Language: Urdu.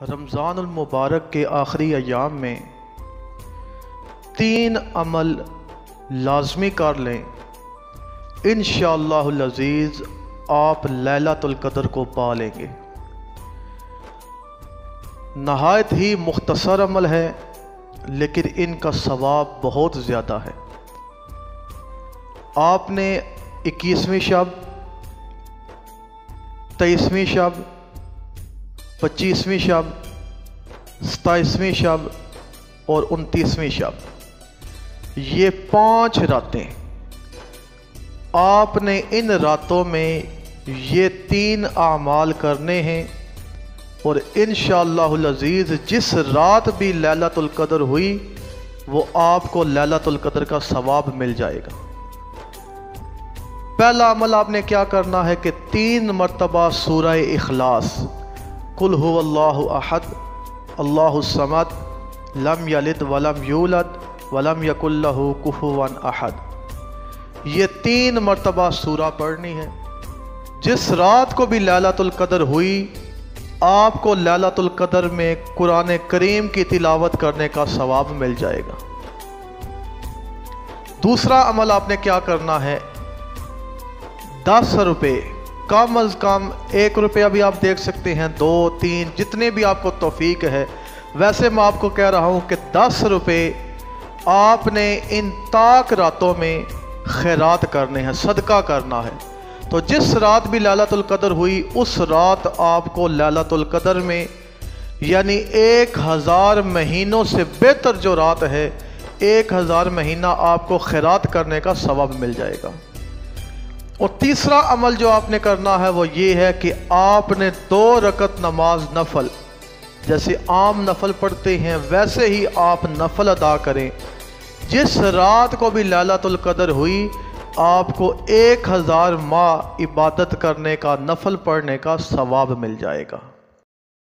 رمضان المبارک کے آخری ایام میں 3 عمل لازمی کر لیں، انشاءاللہ العزیز آپ لیلۃ القدر کو پا لیں گے۔ نہایت ہی مختصر عمل ہے لیکن ان کا ثواب بہت زیادہ ہے۔ آپ نے 21ویں شب، 23ویں شب، 25ویں شب، 27ویں شب اور 29ویں شب، یہ 5 راتیں آپ نے ان راتوں میں یہ 3 اعمال کرنے ہیں، اور انشاءاللہ العزیز جس رات بھی لیلۃ القدر ہوئی وہ آپ کو لیلۃ القدر کا ثواب مل جائے گا۔ پہلا عمل آپ نے کیا کرنا ہے کہ 3 مرتبہ سورہ اخلاص، قل هو اللہ احد اللہ الصمد لم یلد ولم یولد ولم یکن لہ کفوا احد، یہ 3 مرتبہ سورہ پڑھنی ہے۔ جس رات کو بھی لیلۃ القدر ہوئی آپ کو لیلۃ القدر میں قرآن کریم کی تلاوت کرنے کا ثواب مل جائے گا۔ دوسرا عمل آپ نے کیا کرنا ہے، 10 روپے، کم از کم 1 روپیہ بھی آپ دیکھ سکتے ہیں، 2، 3، جتنے بھی آپ کو توفیق ہے۔ ویسے میں آپ کو کہہ رہا ہوں کہ 10 روپے آپ نے ان طاق راتوں میں خیرات کرنے ہیں، صدقہ کرنا ہے۔ تو جس رات بھی لیلۃ القدر ہوئی اس رات آپ کو لیلۃ القدر میں، یعنی 1000 مہینوں سے بہتر جو رات ہے، 1000 مہینہ آپ کو خیرات کرنے کا ثواب مل جائے گا۔ اور تیسرا عمل جو آپ نے کرنا ہے وہ یہ ہے کہ آپ نے 2 رکعت نماز نفل، جیسے عام نفل پڑھتے ہیں ویسے ہی آپ نفل ادا کریں۔ جس رات کو بھی لیلۃ القدر ہوئی آپ کو 1000 ماہ عبادت کرنے کا، نفل پڑھنے کا ثواب مل جائے گا۔